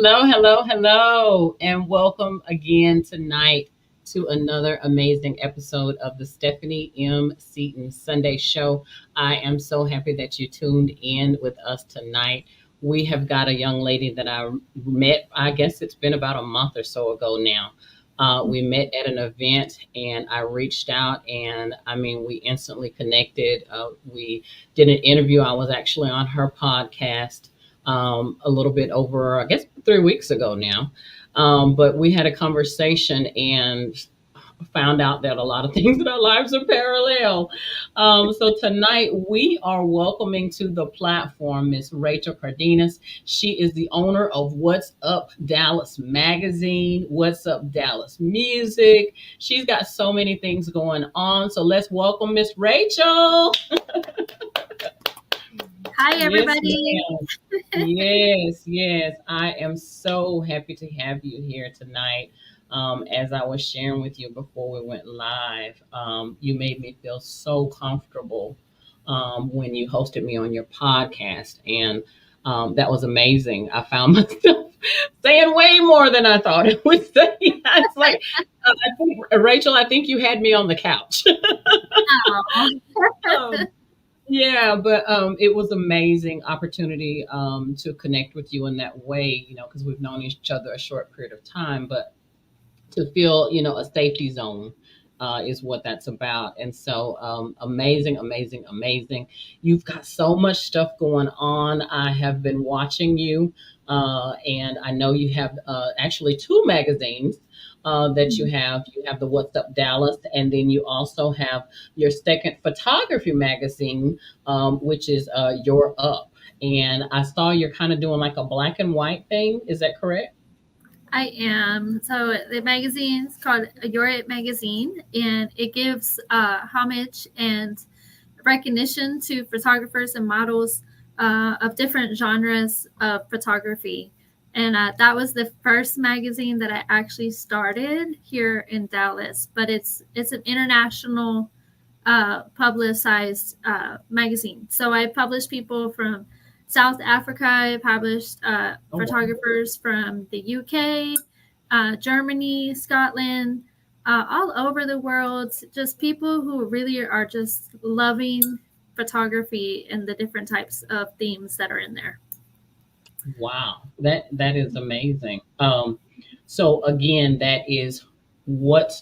Hello, hello, hello, and welcome again tonight to another amazing episode of the Stephanie M. Seaton Sunday Show. I am so happy that you tuned in with us tonight. We have got a young lady that I met, I guess it's been about a month or so ago now. We met at an event and I reached out, and I mean, we instantly connected. We did an interview. I was actually on her podcast a little bit over, I guess, 3 weeks ago now. But we had a conversation and found out that a lot of things in our lives are parallel. So tonight we are welcoming to the platform Miss Rachel Cardenas. She is the owner of What's Up Dallas magazine, What's Up Dallas music. She's got so many things going on. So let's welcome Miss Rachel. Hi, Yes, everybody. ma'am. Yes, yes. I am so happy to have you here tonight. As I was sharing with you before we went live, you made me feel so comfortable when you hosted me on your podcast. And that was amazing. I found myself saying way more than I thought it would say. It's like, Rachel, I think you had me on the couch. Oh, Um, yeah, but it was amazing opportunity to connect with you in that way, because we've known each other a short period of time, but to feel, a safety zone is what that's about. And so amazing, amazing, amazing. You've got so much stuff going on. I have been watching you, and I know you have actually two magazines. That you have. You have the What's Up Dallas, and then you also have your second photography magazine, which is Your Up. And I saw you're kind of doing like a black and white thing. Is that correct? I am. So the magazine's called Your It Magazine, and it gives homage and recognition to photographers and models of different genres of photography. And that was the first magazine that I actually started here in Dallas. But it's an international publicized magazine. So I published people from South Africa. I published Oh, wow. photographers from the UK, Germany, Scotland, all over the world. Just people who really are just loving photography and the different types of themes that are in there. Wow, that is amazing. So again, that is what,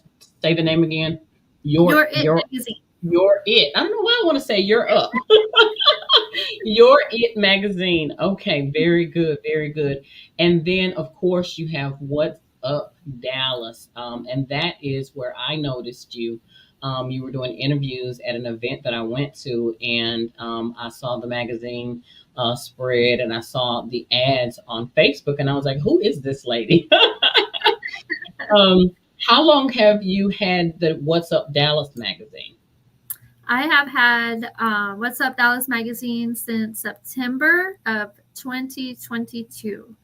say the name again. Your Your It your Magazine. your it. I don't know why I want to say you're up. Your It magazine. Okay, very good, very good. And then of course you have What's Up Dallas. And that is where I noticed you. You were doing interviews at an event that I went to, and I saw the magazine spread, and I saw the ads on Facebook, and I was like, "Who is this lady?" How long have you had the What's Up Dallas magazine? I have had What's Up Dallas magazine since September of 2022.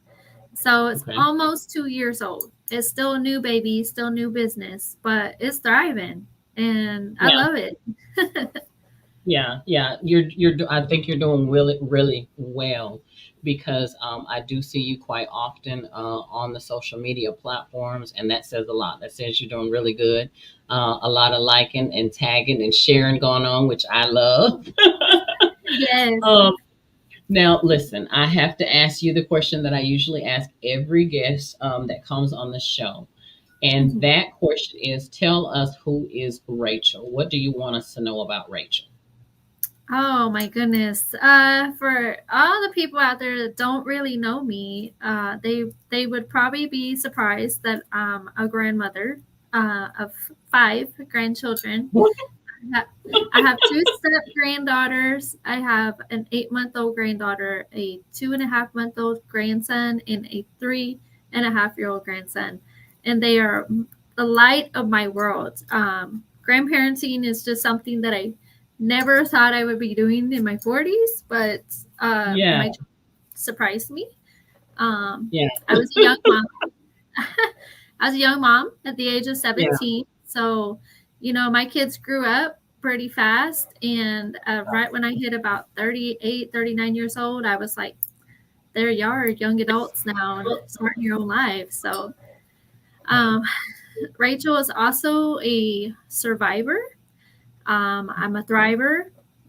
So it's Okay. almost 2 years old. It's still a new baby, still new business, but it's thriving and I Yeah. love it. Yeah, yeah, I think you're doing really, really well because I do see you quite often on the social media platforms, and that says a lot. That says you're doing really good. A lot of liking and tagging and sharing going on, which I love. Yes. um, Now, listen, I have to ask you the question that I usually ask every guest that comes on the show. And Mhm. that question is, tell us, who is Rachel? What do you want us to know about Rachel? Oh my goodness. For all the people out there that don't really know me, they would probably be surprised that I'm a grandmother of five grandchildren. ha- I have two step granddaughters. I have an 8-month-old granddaughter, a 2.5-month-old grandson, and a 3.5-year-old grandson. And they are the light of my world. Grandparenting is just something that I never thought I would be doing in my 40s, but Yeah, my children surprised me. yeah, I was a young mom. I was a young mom at the age of yeah. 17. So, my kids grew up pretty fast. And right when I hit about 38, 39 years old, I was like, there you are, young adults now and starting your own life. So um, Rachel is also a survivor. I'm a thriver,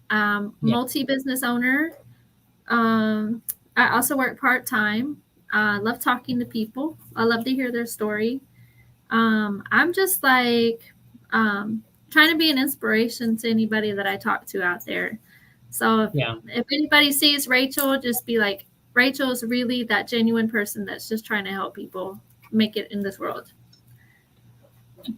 Yeah. multi-business owner. Um, I also work part-time. I love talking to people. I love to hear their story. I'm just like trying to be an inspiration to anybody that I talk to out there. So Yeah. if anybody sees Rachel, just be like, Rachel is really that genuine person that's just trying to help people make it in this world.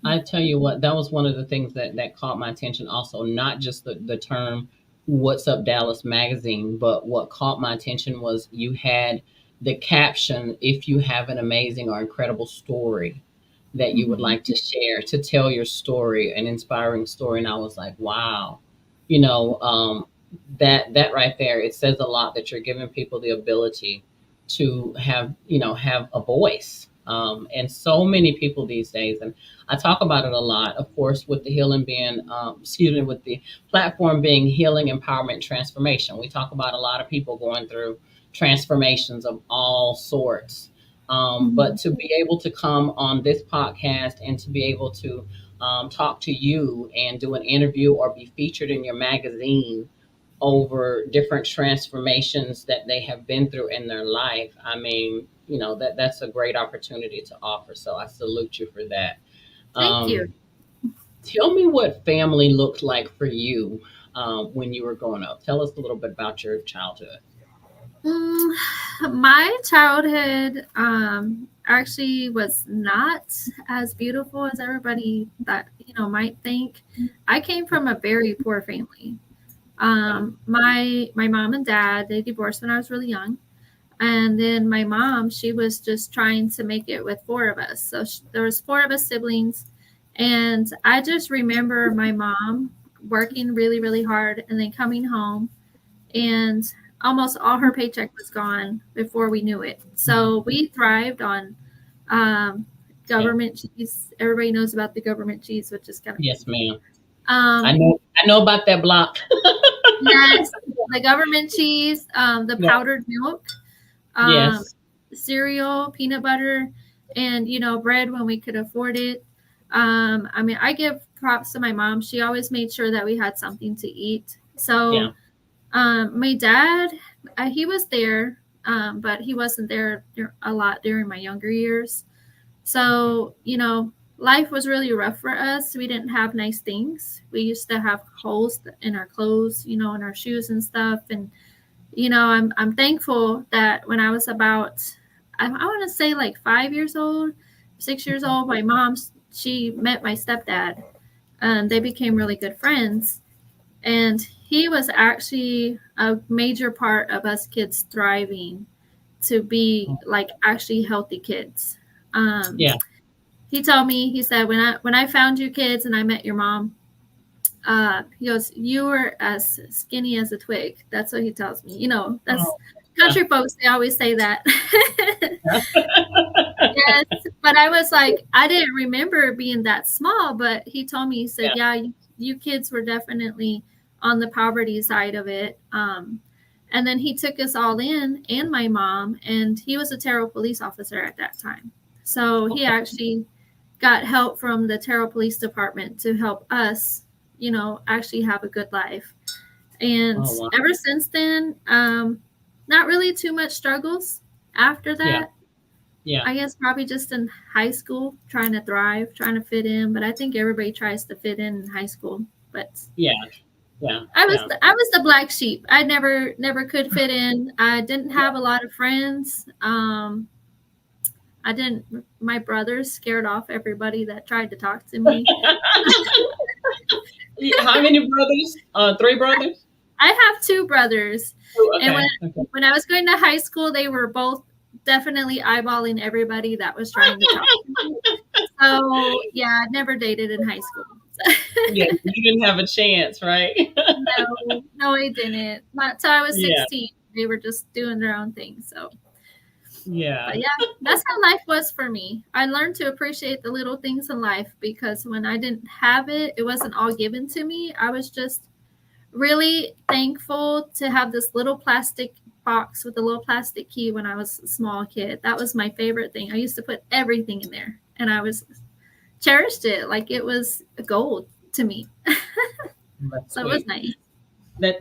I tell you what, that was one of the things that caught my attention also, not just the term What's Up Dallas magazine, but what caught my attention was you had the caption, if you have an amazing or incredible story that you would Mm-hmm. like to share, to tell your story, an inspiring story. And I was like, wow, you know, that right there, it says a lot that you're giving people the ability to have, have a voice. And so many people these days, and I talk about it a lot, of course, with the healing being, with the platform being healing, empowerment, transformation. We talk about a lot of people going through transformations of all sorts. But Mm-hmm. to be able to come on this podcast and to be able to talk to you and do an interview or be featured in your magazine over different transformations that they have been through in their life, I mean, that's a great opportunity to offer. So I salute you for that. Thank you. Um, Tell me what family looked like for you when you were growing up. Tell us a little bit about your childhood. Mm, my childhood actually was not as beautiful as everybody that might think. I came from a very poor family. Okay. My mom and dad, they divorced when I was really young, and then my mom, she was just trying to make it with four of us. So there was four of us siblings, and I just remember my mom working really really hard and then coming home, and almost all her paycheck was gone before we knew it. So we thrived on um, Yeah. government cheese. Everybody knows about the government cheese, which is kind of Yes, ma'am. I um, know. I know about that block. yes, the government cheese, the Yeah. powdered milk, um, Yes. cereal, peanut butter, and bread when we could afford it. I mean, I give props to my mom. She always made sure that we had something to eat. Yeah. So my dad, he was there, but he wasn't there a lot during my younger years. Okay. So, life was really rough for us. We didn't have nice things. We used to have holes in our clothes, in our shoes and stuff. And, I'm thankful that when I was about, I want to say like 5 years old, 6 years Okay. old, my mom, she met my stepdad, and they became really good friends. And he was actually a major part of us kids thriving to be like actually healthy kids. Um, Yeah. he told me, he said, when I found you kids and I met your mom, he goes, you were as skinny as a twig. That's what he tells me. That's Oh. Yeah. country folks. They always say that. Yes, but I was like, I didn't remember being that small. But he told me, he said, Yeah. yeah, you kids were definitely on the poverty side of it. And then he took us all in, and my mom, and he was a Terrell police officer at that time. So he Okay. actually got help from the Terrell Police Department to help us, actually have a good life. And Oh wow. ever since then, not really too much struggles after Yeah. that. Yeah. I guess probably just in high school, trying to thrive, trying to fit in. But I think everybody tries to fit in high school. But Yeah. Yeah. I was Yeah. I was the black sheep. I never could fit in. I didn't have a lot of friends. I didn't. My brothers scared off everybody that tried to talk to me. How many brothers? Three brothers. I have two brothers, Two. and when Okay. Okay. when I was going to high school, they were both definitely eyeballing everybody that was trying to talk to me. So yeah, I never dated in high school. Yeah. You didn't have a chance, right? No, no, I didn't. Not till I was Yeah. 16. They were just doing their own thing. So, but Yeah. yeah, that's how life was for me. I learned to appreciate the little things in life because when I didn't have it, it wasn't all given to me. I was just really thankful to have this little plastic box with a little plastic key when I was a small kid. That was my favorite thing. I used to put everything in there, and I was cherished it like it was gold to me. That's So it was sweet. nice.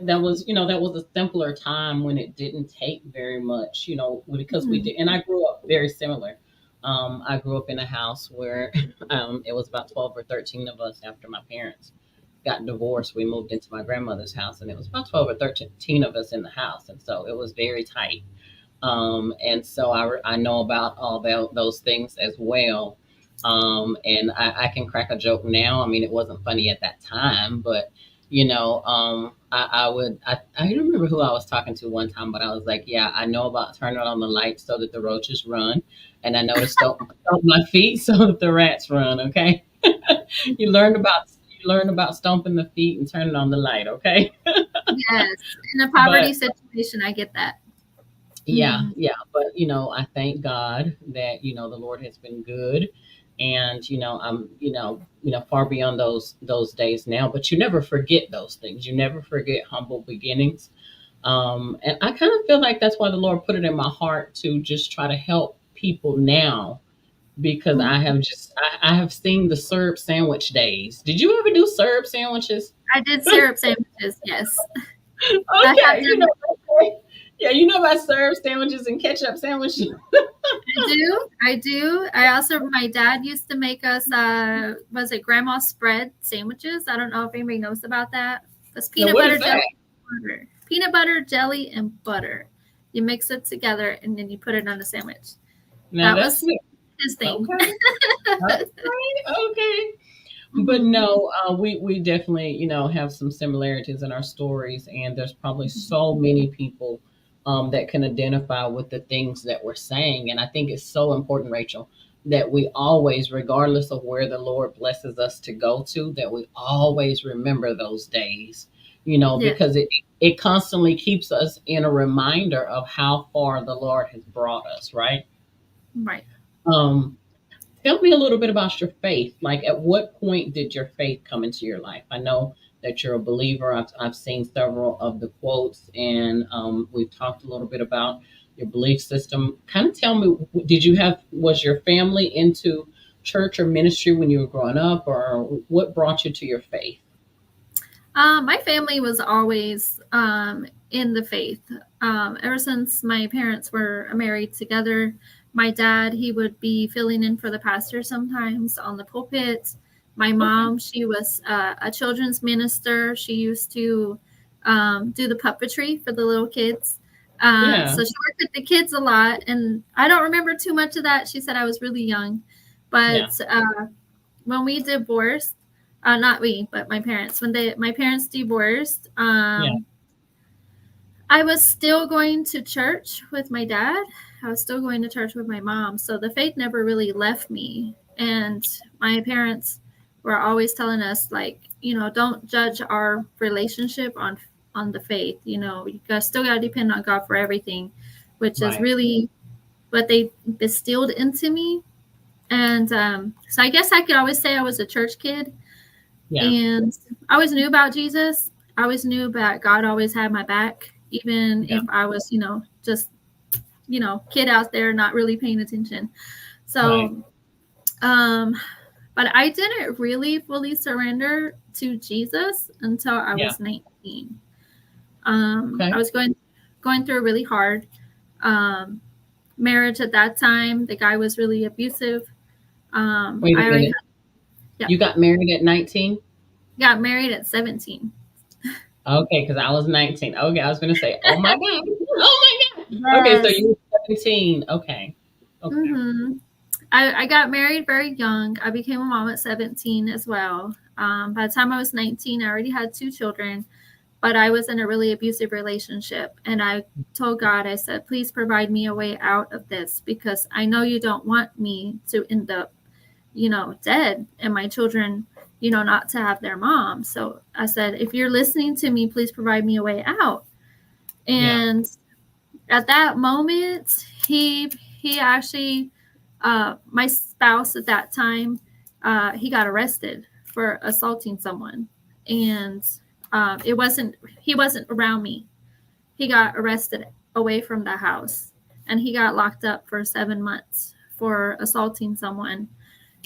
That was, that was a simpler time when it didn't take very much, because we Mhm. did. And I grew up very similar. I grew up in a house where it was about 12 or 13 of us. After my parents got divorced, we moved into my grandmother's house, and it was about 12 or 13 of us in the house, and so it was very tight. And so I know about all those things as well. And I can crack a joke now. I mean, it wasn't funny at that time, but I remember who I was talking to one time, but I was like, yeah, I know about turning on the light so that the roaches run, and I know to stomp my feet so that the rats run. Okay, you learn about stomping the feet and turning on the light. Okay, Yes. In a but poverty situation, I get that. yeah, Mhm. yeah, but I thank God that the Lord has been good, and I'm far beyond those days now. But you never forget those things. You never forget humble beginnings, and I kind of feel like that's why the Lord put it in my heart to just try to help people now, because Mhm. I have seen the syrup sandwich days. Did you ever do syrup sandwiches? I did syrup sandwiches, yes. I have Okay, done okay. Yeah, about syrup sandwiches and ketchup sandwiches. I do. I do. I also my dad used to make us was it grandma spread sandwiches? I don't know if anybody knows about that. That's Now, peanut what butter is jelly that? and butter. Peanut butter, jelly, and butter. You mix it together and then you put it on a sandwich. Now That that's was new. his thing. Okay. Okay. Okay. But Mhm. no, we definitely have some similarities in our stories, and there's probably Mhm. so many people that can identify with the things that we're saying. And I think it's so important, Rachel, that we always, regardless of where the Lord blesses us to go to, that we always remember those days. Yeah, Because it constantly keeps us in a reminder of how far the Lord has brought us, right? right. Um, Tell me a little bit about your faith. Like, at what point did your faith come into your life? I know that you're a believer. I've seen several of the quotes, and we've talked a little bit about your belief system. Kind of tell me, was your family into church or ministry when you were growing up, or what brought you to your faith? My family was always in the faith. Ever since my parents were married together, my dad, he would be filling in for the pastor sometimes on the pulpit. My Okay. mom, she was a children's minister. She used to do the puppetry for the little kids. Yeah. So she worked with the kids a lot. And I don't remember too much of that. She said I was really young. Yeah. But when we divorced, not we, but my parents, when my parents divorced, Yeah. I was still going to church with my dad. I was still going to church with my mom. So the faith never really left me. And my parents were always telling us, like, don't judge our relationship on the faith. You guys still got to depend on God for everything, which is Right. really what they instilled into me. And so I guess I could always say I was a church kid. Yeah. And I always knew about Jesus. I always knew that God always had my back, even Yeah. if I was, just, kid out there not really paying attention. Right. So, um, but I didn't really fully surrender to Jesus until I Yeah. was 19. I Okay. was going through a really hard um, marriage at that time. The guy was really abusive. Wait a I already minute. had, yeah, You got married at 19? got married at 17. Okay, because I was 19. Okay, I was going to say, oh my God. Oh my God. Okay, so Yes. you were 17. Okay. Okay. Mm-hmm. I got married very young. I became a mom at 17 as well. By the time I was 19, I already had two children, but I was in a really abusive relationship. And I told God, I said, please provide me a way out of this because I know you don't want me to end up, dead and my children, not to have their mom. So I said, if you're listening to me, please provide me a way out. Yeah. And at that moment, he actually my spouse at that time, he got arrested for assaulting someone, and it wasn't he wasn't around me. He got arrested away from the house, and he got locked up for 7 months for assaulting someone.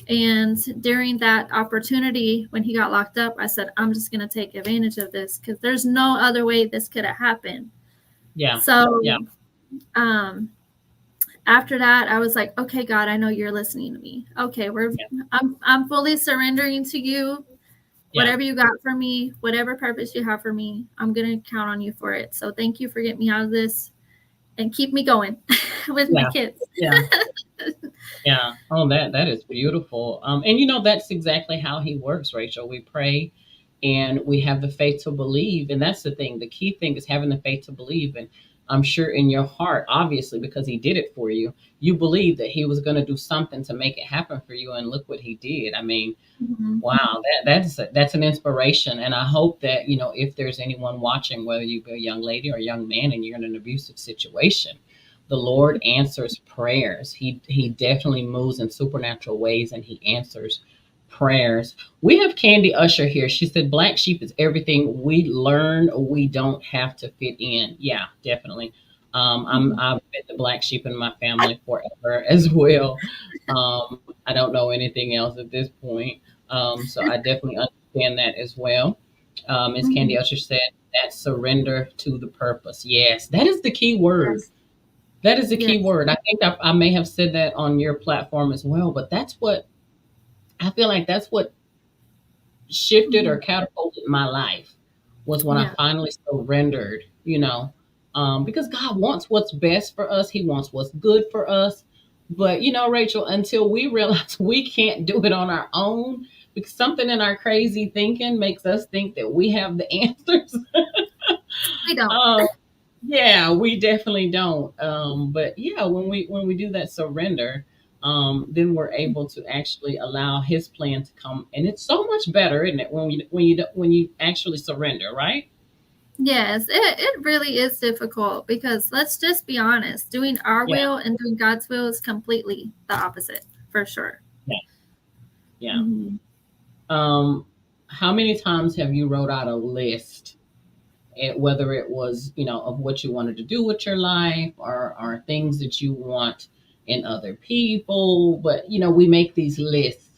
And during that opportunity, when he got locked up, I said, I'm just going to take advantage of this because there's no other way this could have happened. Yeah. Yeah. So, um, after that, I was like, okay, God, I know you're listening to me. Okay, Yeah. I'm fully surrendering to you. Yeah. Whatever you got for me, whatever purpose you have for me, I'm going to count on you for it. So thank you for getting me out of this and keep me going with my Yeah. kids. Yeah. Yeah. Oh, that is beautiful. And that's exactly how he works, Rachel. We pray and we have the faith to believe, and that's the thing. The key thing is having the faith to believe. And I'm sure in your heart, obviously, because he did it for you, you believe that he was going to do something to make it happen for you, and look what he did. I mean, Mm-hmm. wow, that's an inspiration. And I hope that, if there's anyone watching, whether you be a young lady or a young man and you're in an abusive situation, the Lord answers prayers. He definitely moves in supernatural ways, and he answers prayers. We have Candy Usher here. She said black sheep is everything we learn, we don't have to fit in. Yeah, definitely. I've been the black sheep in my family forever as well. I don't know anything else at this point. So I definitely understand that as well. As Mm-hmm. Candy Usher said, that surrender to the purpose. Yes, that is the key word. Yes. That is the key Yes. word. I think I may have said that on your platform as well, but that's what I feel like that's what shifted Mm-hmm. or catapulted my life was when I Yeah. finally surrendered, because God wants what's best for us. He wants what's good for us. But, Rachel, until we realize we can't do it on our own, because something in our crazy thinking makes us think that we have the answers. We don't. um, yeah, we definitely don't. But yeah, when we do that surrender, then we're able to actually allow His plan to come, and it's so much better, isn't it? When you actually surrender, right? Yes, it really is difficult because let's just be honest, doing our Yeah, will and doing God's will is completely the opposite, for sure. yeah, yeah. Mm-hmm. Um, how many times have you wrote out a list, whether it was of what you wanted to do with your life, or things that you want in other people? But we make these lists,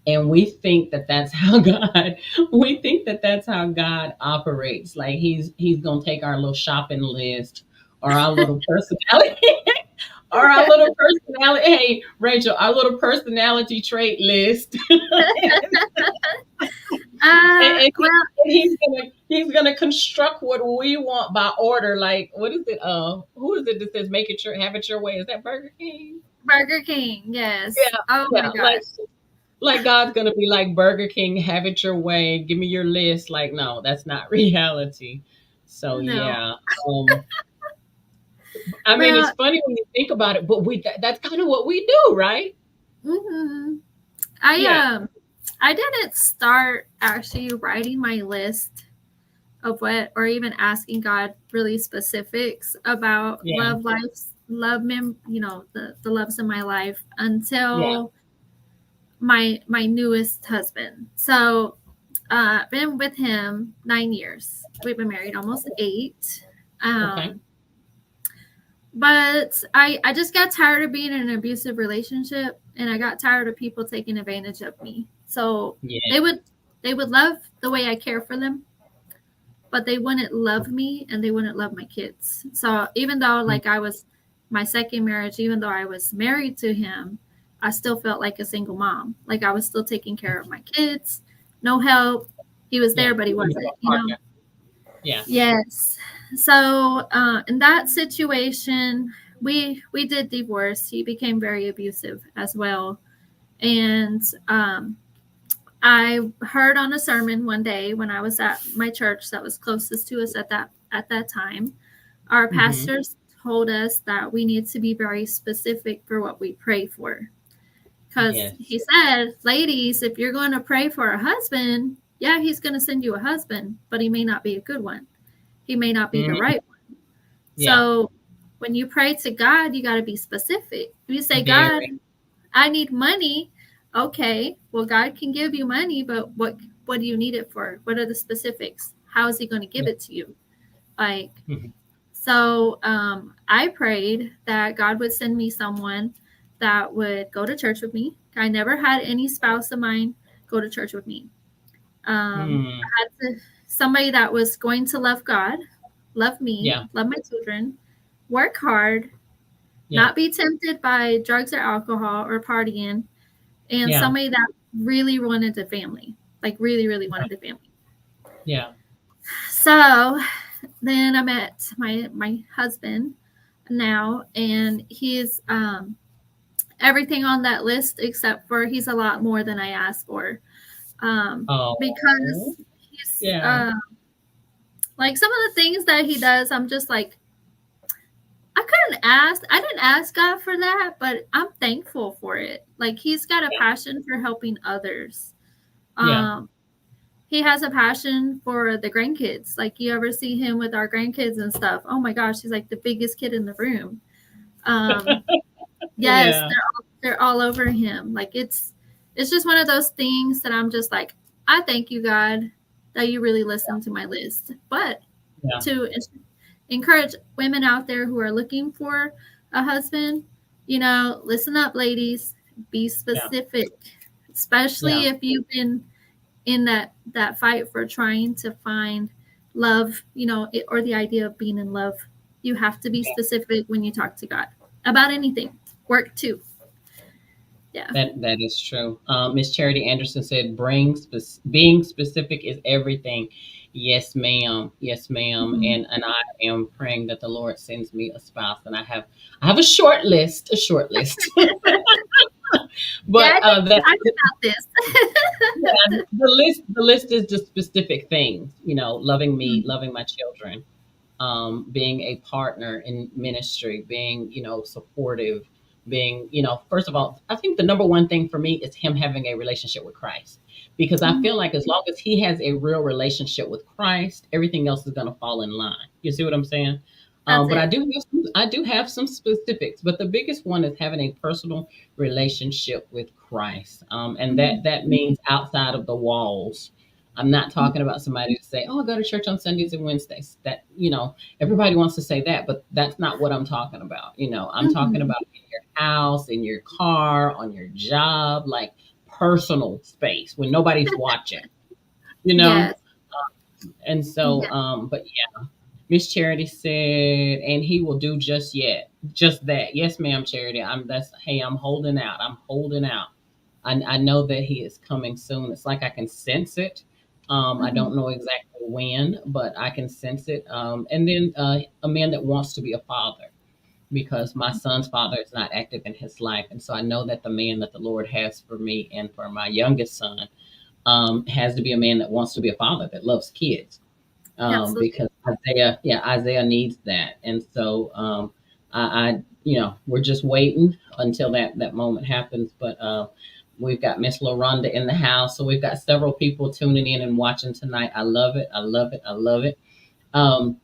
and we think that that's how God we think that that's how God operates. Like he's gonna take our little shopping list, or our little personality or our little personality, hey Rachel, our little personality trait list. and, he- Well, and he's gonna construct what we want by order. Like, what is it, who is it that says make it your have it your way? Is that Burger King? Burger King, yes. Yeah, Oh my yeah. like gosh. Like God's gonna be like Burger King, have it your way, give me your list. Like, no, that's not reality. So No. yeah. Um, I mean, it's Well, funny when you think about it, but that's kind of what we do, right? hmm I Yeah, um I didn't start actually writing my list of what, or even asking God really specifics about yeah, love lives, the loves in my life yeah. until my newest husband. So, been with him 9 years. We've been married almost 8. Okay. Um, but I just got tired of being in an abusive relationship, and I got tired of people taking advantage of me. So Yeah. they would love the way I care for them, but they wouldn't love me and they wouldn't love my kids. So even though like I was my second marriage, even though I was married to him, I still felt like a single mom. Like I was still taking care of my kids, no help. He was Yeah. there, but he You have wasn't, a partner. Yeah. Yes. So in that situation, we did divorce. He became very abusive as well, and I heard on a sermon one day when I was at my church that was closest to us at that time. Our Hmm. pastors told us that we need to be very specific for what we pray for. Because Yes. he said, ladies, if you're going to pray for a husband, yeah, he's going to send you a husband, but he may not be a good one. He may not be the Hmm. right one. Yeah. So when you pray to God, you got to be specific. If you say, God, Very. I need money. Okay, well, God can give you money, but what do you need it for? What are the specifics? How is He going to give Yeah. it to you? Like, Mhm. So I prayed that God would send me someone that would go to church with me. I never had any spouse of mine go to church with me. Hmm. I had somebody that was going to love God, love me, Yeah. love my children, work hard, Yeah. not be tempted by drugs or alcohol or partying, and Yeah. somebody that really wanted a family, like really, really wanted a family. Yeah. So then I met my husband now, and he's everything on that list except for he's a lot more than I asked for. Oh. Because he's Yeah. like some of the things that he does, I'm just like, I didn't ask God for that, but I'm thankful for it. Like he's got a Yeah. passion for helping others. Yeah. Um, he has a passion for the grandkids. Like you ever see him with our grandkids and stuff. Oh my gosh, he's like the biggest kid in the room. Um, yes, Yeah. they're all over him. Like it's just one of those things that I'm just like, I thank you, God, that you really listen to my list. But Yeah. to encourage women out there who are looking for a husband, listen up, ladies, be Yeah. specific, especially Yeah. if you've been in that fight for trying to find love, or the idea of being in love. You have to be Yeah. specific when you talk to God about anything. Work too. Yeah. That is true. Miss Charity Anderson said, being specific is everything." Yes, ma'am. Yes, ma'am. Mhm. And I am praying that the Lord sends me a spouse, and I have a short list, Yeah, but I think that I about this. yeah, the list is just specific things. Loving me, Mhm. loving my children, being a partner in ministry, being, supportive, being, first of all, I think the number one thing for me is him having a relationship with Christ. Because I Mhm. feel like as long as he has a real relationship with Christ, everything else is going to fall in line. You see what I'm saying? That's But it. I do have some specifics, but the biggest one is having a personal relationship with Christ, and Mhm. that means outside of the walls. I'm not talking about somebody to say, "Oh, I go to church on Sundays and Wednesdays." That everybody wants to say that, but that's not what I'm talking about. I'm talking Mhm. about in your house, in your car, on your job, like personal space when nobody's watching. You know, Yes. and so, Yeah. but yeah, Miss Charity said, and he will do just that. Yes, ma'am, Charity. Hey, I'm holding out. I'm holding out. I know that he is coming soon. It's like I can sense it. I Mhm. don't know exactly when, but I can sense it. And then a man that wants to be a father, because my son's father is not active in his life. And so I know that the man that the Lord has for me and for my youngest son has to be a man that wants to be a father, that loves kids, Absolutely. because Isaiah needs that. And so we're just waiting until that moment happens. But we've got Miss LaRonda in the house, so we've got several people tuning in and watching tonight. I love it. I love it. I love it. Um,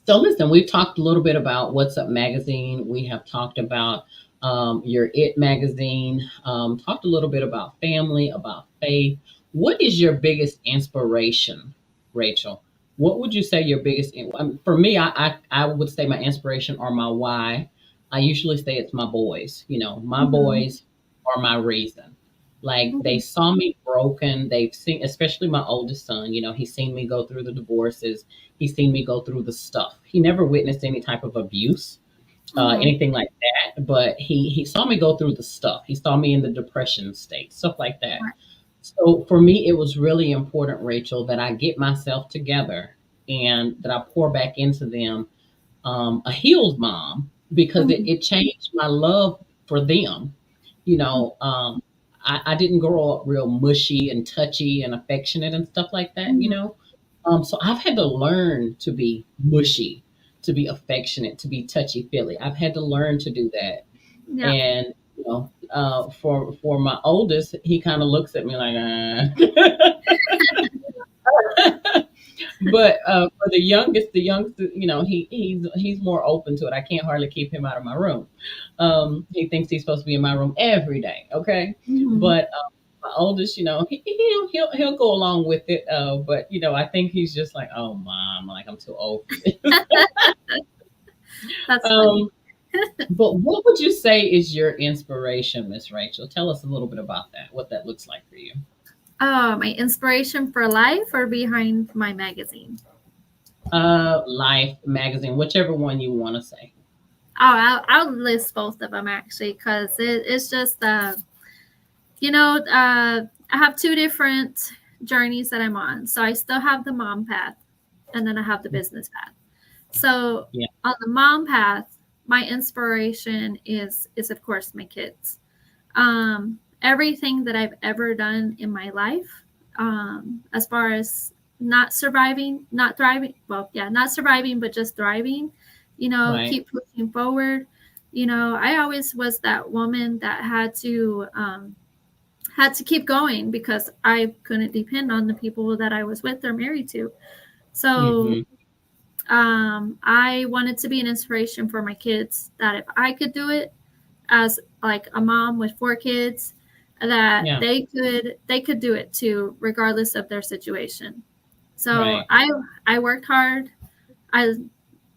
so listen, we've talked a little bit about What's Up Magazine. We have talked about your It Magazine. Talked a little bit about family, about faith. What is your biggest inspiration, Rachel? What would you say your biggest? For me, I would say my inspiration or my why. I usually say it's my boys. My Mhm. boys are my reason. Like they Mhm. saw me broken. They've seen, especially my oldest son. He's seen me go through the divorces. He's seen me go through the stuff. He never witnessed any type of abuse, Mhm. anything like that. But he saw me go through the stuff. He saw me in the depression state, stuff like that. Right. So for me, it was really important, Rachel, that I get myself together and that I pour back into them, a healed mom, because it, Mhm. it changed my love for them. You Mhm. know, um, I didn't grow up real mushy and touchy and affectionate and stuff like that. Mhm. So I've had to learn to be mushy, to be affectionate, to be touchy feely. I've had to learn to do that. Yeah. And for my oldest, he kind of looks at me like, but for the youngest, he's more open to it. I can't hardly keep him out of my room. He thinks he's supposed to be in my room every day. Okay, Mhm. but my oldest, he'll go along with it. But I think he's just like, oh, mom, like I'm too old for this. That's funny. Um, but what would you say is your inspiration, Miss Rachel? Tell us a little bit about that, what that looks like for you. Oh, my inspiration for life or behind my magazine? Life magazine, whichever one you want to say. Oh, I'll list both of them actually because it's just I have two different journeys that I'm on. So I still have the mom path, and then I have the business path. So Yeah, on the mom path, my inspiration is of course my kids. Everything that I've ever done in my life, as far as not surviving, not thriving, well, yeah, not surviving, but just thriving, right. keep pushing forward. I always was that woman that had to keep going because I couldn't depend on the people that I was with or married to. So Mm-hmm. I wanted to be an inspiration for my kids that if I could do it as like a mom with four kids, that Yeah, they could do it too, regardless of their situation. So right. I worked hard. I've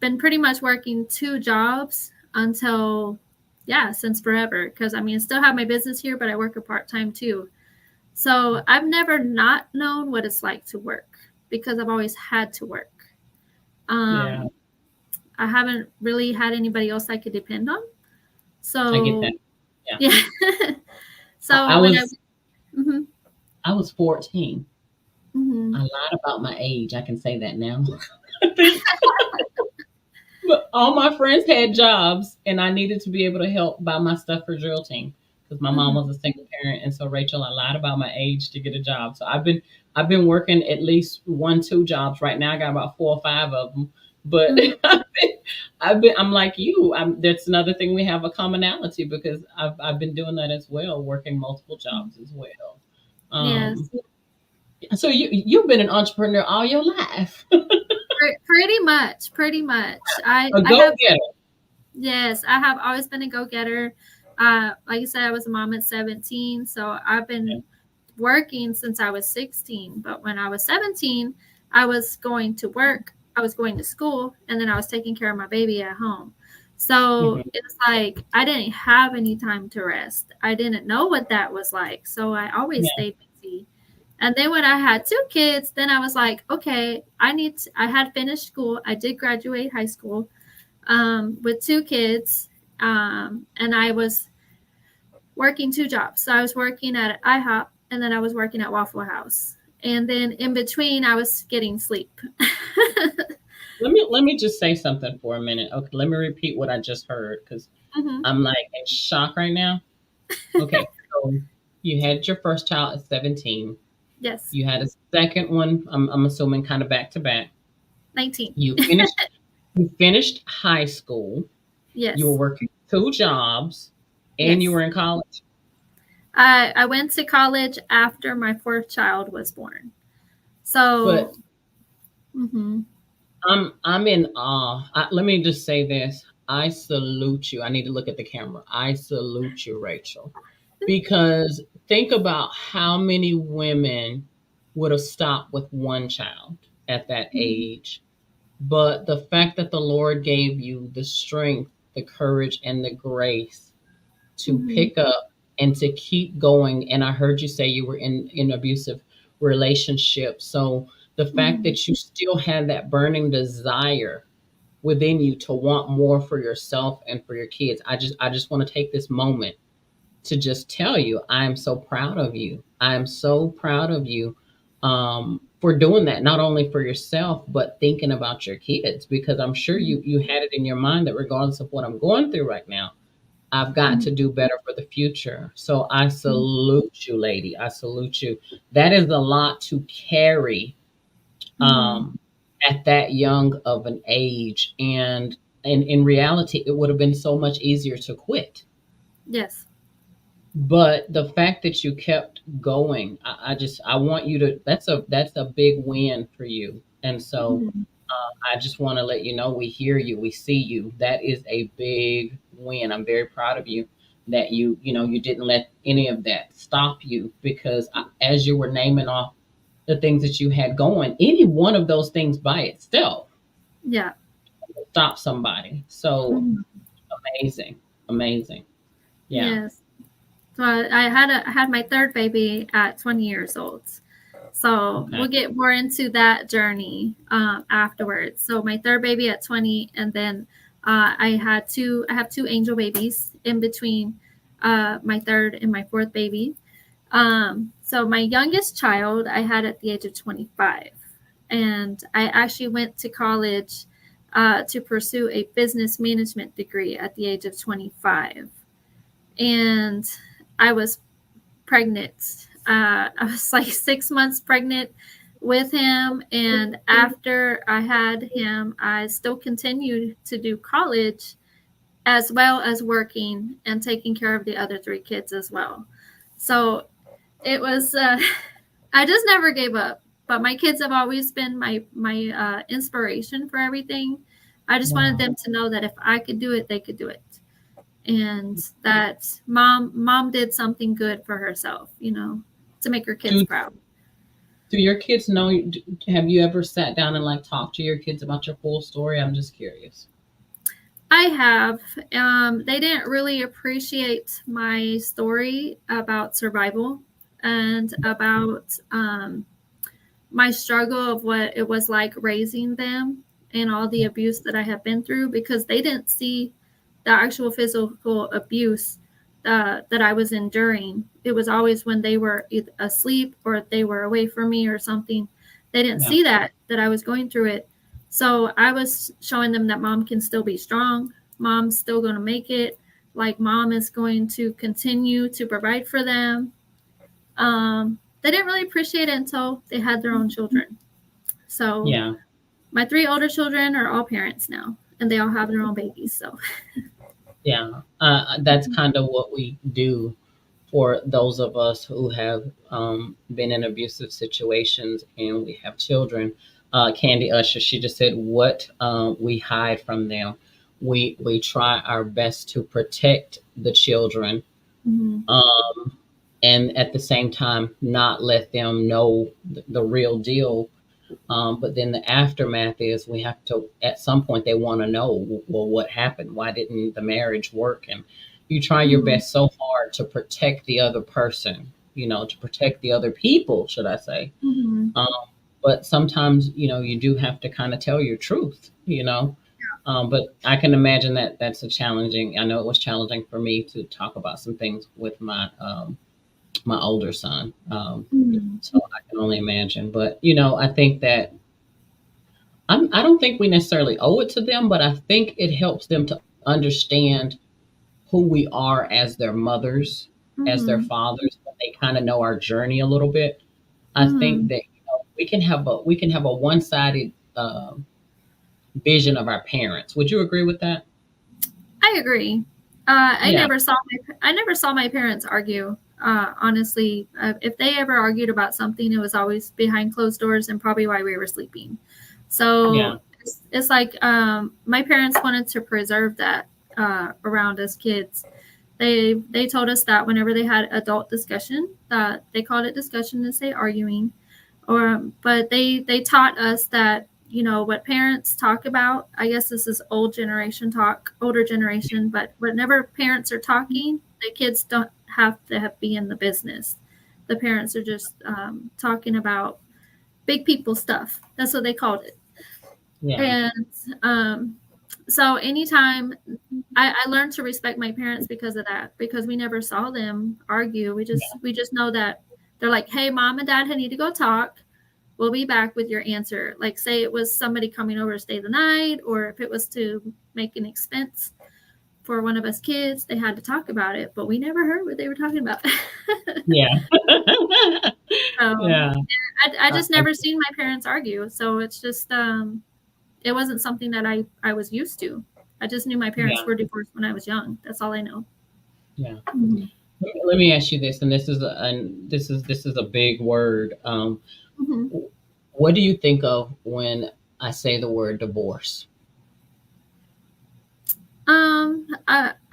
been pretty much working two jobs until yeah, since forever. Because I mean, I still have my business here, but I work a part time too. So I've never not known what it's like to work because I've always had to work. Yeah, Um, I haven't really had anybody else I could depend on. I get that. So Yeah, yeah. I So when I was mhm, 14. I mhm, lied about my age. I can say that now. But all my friends had jobs, and I needed to be able to help buy my stuff for drill team because my mom was mhm, a single parent, and so Rachel, I lied about my age to get a job. So I've been working at least one, two jobs right now. I got about four or five of them, but mhm. I'm like you. That's another thing we have a commonality because I've been doing that as well, working multiple jobs as well. Yes, Um, so you've been an entrepreneur all your life, pretty much, pretty much. I a I go have getter. yes, I have always been a go getter. Like I said, I was a mom at 17, so I've been working since I was 16. But when I was 17, I was going to work, I was going to school, and then I was taking care of my baby at home. So Mhm. it's like I didn't have any time to rest. I didn't know what that was like. So I always Yeah. stayed busy. And then when I had two kids, then I was like, okay, I had finished school. I did graduate high school with two kids. And I was working two jobs. So I was working at IHOP and then I was working at Waffle House. And then in between, I was getting sleep. Let me just say something for a minute. Okay, let me repeat what I just heard because hmm I'm like in shock right now. Okay, so you had your first child at 17. Yes, You had a second one. I'm assuming kind of back to back. 19. You finished. You finished high school. You were Yes, working two jobs, and you yes. were in college. I went to college after my fourth child was born. So, But hmm I'm in awe. Let me just say this. I salute you. I need to look at the camera. I salute you, Rachel. Because think about how many women would have stopped with one child at that age. But the fact that the Lord gave you the strength, the courage, and the grace to hmm pick up and to keep going. And I heard you say you were in abusive relationships. So the fact hmm that you still had that burning desire within you to want more for yourself and for your kids. I just want to take this moment to just tell you I am so proud of you. I am so proud of you for doing that, not only for yourself, but thinking about your kids, because I'm sure you had it in your mind that regardless of what I'm going through right now, I've got to do better for the future. So I salute you, lady. I salute you. That is a lot to carry hmm um, at that young of an age. And in reality, it would have been so much easier to quit. Yes. But the fact that you kept going, I want you to. That's a big win for you. And so hmm I just want to let you know we hear you, we see you. That is a big win. I'm very proud of you that you didn't let any of that stop you because as you were naming off the things that you had going, any one of those things by itself Yeah. stop somebody. So Mhm. amazing, amazing. Yeah. Yes. So I had my third baby at 20 years old. So Okay. we'll get more into that journey afterwards. So my third baby at 20, and then I have two angel babies in between my third and my fourth baby. So my youngest child I had at the age of 25, and I actually went to college to pursue a business management degree at the age of 25, and I was pregnant. I was like 6 months pregnant with him, and after I had him, I still continued to do college as well as working and taking care of the other three kids as well. So it was. I just never gave up. But my kids have always been my inspiration for everything. I just wanted Wow. them to know that if I could do it, they could do it, and that mom did something good for herself, to make her kids Do proud. do your kids know? Have you ever sat down and like talked to your kids about your full story? I'm just curious. I have. They didn't really appreciate my story about survival and about my struggle of what it was like raising them and all the Yeah. abuse that I have been through, because they didn't see the actual physical abuse that I was enduring. It was always when they were either asleep or they were away from me or something. They didn't Yeah. see that I was going through it. So I was showing them that mom can still be strong. Mom's still going to make it. Like mom is going to continue to provide for them. They didn't really appreciate it until they had their own children. So Yeah. my three older children are all parents now, and they all have their own babies. So Yeah. That's kind of what we do for those of us who have been in abusive situations and we have children. Candy Usher, she just said, "What we hide from them, we try our best to protect the children, mm-hmm. um, and at the same time not let them know the real deal." But then the aftermath is we have to, at some point, they want to know, well, what happened? Why didn't the marriage work? And you try your Mm-hmm. best so hard to protect the other person, to protect the other people, should I say. Mm-hmm. Um, but sometimes, you do have to kind of tell your truth. But I can imagine that that's a challenging, I know it was challenging for me to talk about some things with my older son. Mm-hmm. So I can only imagine. But, I think that I don't think we necessarily owe it to them, but I think it helps them to understand who we are as their mothers, as their Mm-hmm. fathers. When they kind of know our journey a little bit. I think Mm-hmm. that we can have a one-sided vision of our parents. Would you agree with that? I agree. Yeah, I never saw my parents argue. Honestly, if they ever argued about something, it was always behind closed doors and probably while we were sleeping. yeah, So it's like my parents wanted to preserve that around us kids. They told us that whenever they had adult discussion, that they called it discussion instead of arguing, but they taught us that what parents talk about. I guess this is old generation talk, older generation, but whenever parents are talking, the kids don't have to be in the business. The parents are just talking about big people stuff. That's what they called it. yeah, And so anytime I learned to respect my parents because of that, because we never saw them argue. We just know that they're like, hey, mom and dad, I need to go talk. We'll be back with your answer. Like, say it was somebody coming over to stay the night, or if it was to make an expense for one of us kids, they had to talk about it, but we never heard what they were talking about. yeah, So yeah. I just I, never seen my parents argue. So it's just it wasn't something that I was used to. I just knew my parents yeah, were divorced when I was young. That's all I know. yeah. Mm-hmm. Let me ask you this, and this is a big word. Mm-hmm. What do you think of when I say the word divorce?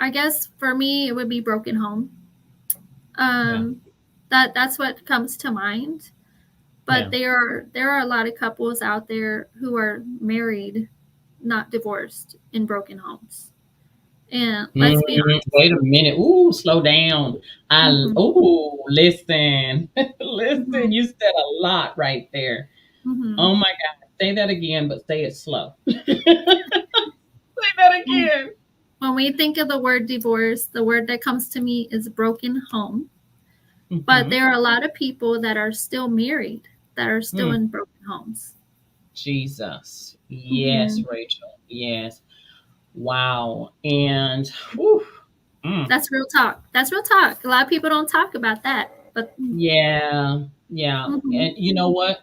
I guess for me it would be broken home. Yeah, Um, that's what comes to mind. But yeah, there are a lot of couples out there who are married not divorced in broken homes. And let's be Wait a minute. Ooh, slow down. honest. Listen. Listen, Hmm. you said a lot right there. Hmm. Oh my God. Say that again, but say it slow. Say that Hmm. again. When we think of the word divorce, the word that comes to me is broken home. But Hmm. there are a lot of people that are still married, that are still Mm, in broken homes. Jesus. Yes, Hmm. Rachel. Yes. Wow. And whew, mm, That's real talk. That's real talk. A lot of people don't talk about that. But yeah, yeah. mhm. And you know what?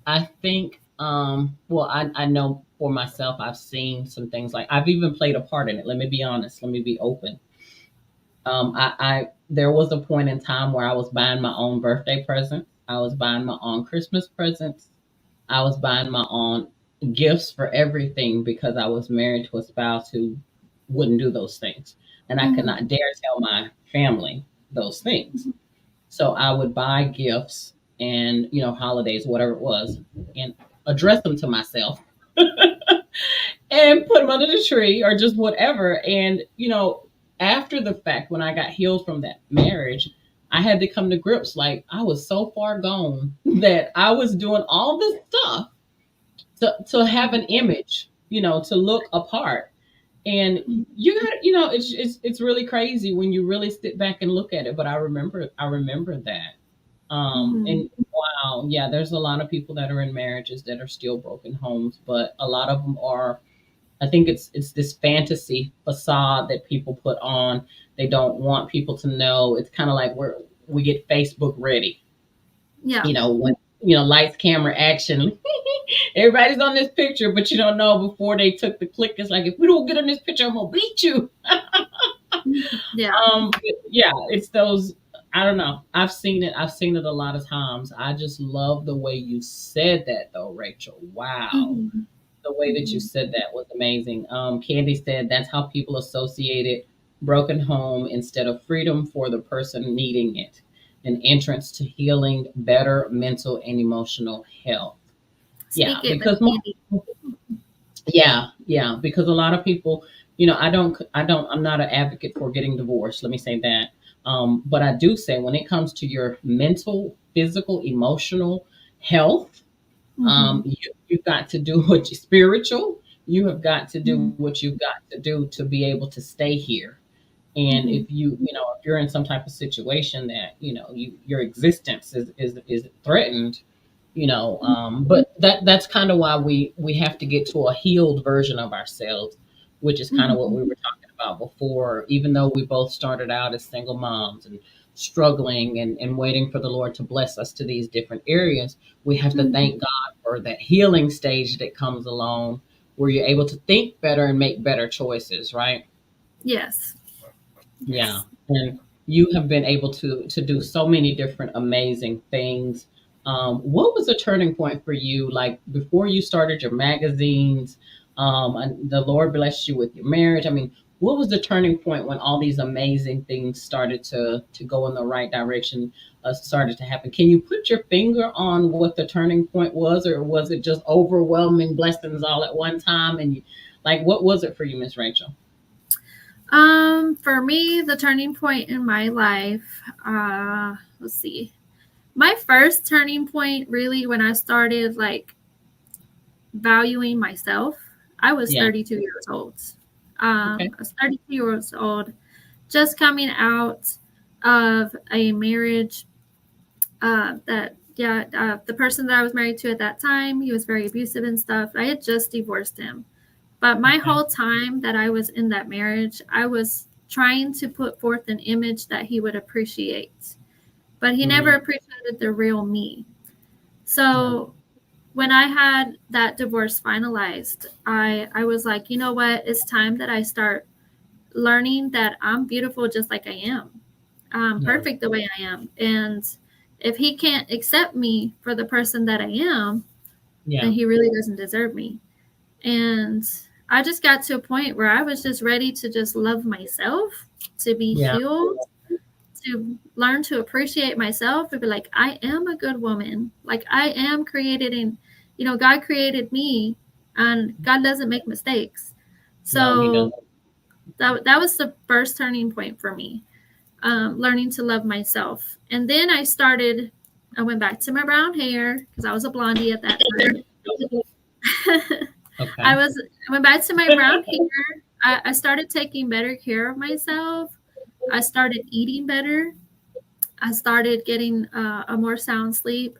I think well, I know for myself I've seen some things like I've even played a part in it. Let me be honest, let me be open. I there was a point in time where I was buying my own birthday presents. I was buying my own Christmas presents. I was buying my own gifts for everything because I was married to a spouse who wouldn't do those things. And I could Mhm. not dare tell my family those things. Mhm. So I would buy gifts and, holidays, whatever it was, and address them to myself and put them under the tree or just whatever. And, after the fact, when I got healed from that marriage, I had to come to grips like I was so far gone that I was doing all this stuff to have an image, to look apart. And you got, it's really crazy when you really sit back and look at it. But I remember that. Mhm. And wow, yeah, there's a lot of people that are in marriages that are still broken homes, but a lot of them are. I think it's this fantasy facade that people put on. They don't want people to know. It's kind of like we get Facebook ready, Yeah. when lights, camera, action. Everybody's on this picture, but you don't know before they took the click. It's like if we don't get on this picture, I'm gonna beat you. Mhm. Yeah. Yeah, it's those. I don't know. I've seen it. I've seen it a lot of times. I just love the way you said that, though, Rachel. Wow, Mhm. the way that you Mhm. said that was amazing. Candy said that's how people associated broken home instead of freedom for the person needing it, an entrance to healing, better mental and emotional health. Yeah, Speak it, Miss because Candy. yeah, because a lot of people, I'm not an advocate for getting divorced. Let me say that. But I do say when it comes to your mental, physical, emotional health, Mhm. you've got to do what you spiritual. You have got to do Mhm. what you've got to do to be able to stay here. And Mhm. if you're in some type of situation that your existence is threatened, but that's kind of why we have to get to a healed version of ourselves, which is kind of what Mhm. we were talking about before. Even though we both started out as single moms and struggling and waiting for the Lord to bless us to these different areas, we have to Mhm. thank God for that healing stage that comes along where you're able to think better and make better choices, right? Yes. Yeah. Yes. And you have been able to do so many different amazing things. What was a turning point for you? Like before you started your magazines, and the Lord blessed you with your marriage. I mean, what was the turning point when all these amazing things started to go in the right direction, started to happen? Can you put your finger on what the turning point was, or was it just overwhelming blessings all at one time? And like, what was it for you, Miss Rachel? For me, the turning point in my life, let's see. My first turning point really when I started like valuing myself, I was Yeah. 32 years old. Okay. I was 32 years old, just coming out of a marriage that yeah, the person that I was married to at that time, he was very abusive and stuff. I had just divorced him. But my Okay. whole time that I was in that marriage, I was trying to put forth an image that he would appreciate. But he never Hmm. appreciated the real me. Yeah. So when I had that divorce finalized, I was like, you know what? It's time that I start learning that I'm beautiful just like I am. I'm Yeah. perfect the way I am. And if he can't accept me for the person that I am, then Yeah. he really doesn't deserve me. And I just got to a point where I was just ready to just love myself, to be Yeah. healed, to learn to appreciate myself and be like, I am a good woman. Like I am created in, God created me. and God doesn't make mistakes. No, he So doesn't. that was the first turning point for me, learning to love myself. And then I went back to my brown hair because I was a blondie at that time. Okay. I went back to my brown hair. I started taking better care of myself. I started eating better. I started getting a more sound sleep.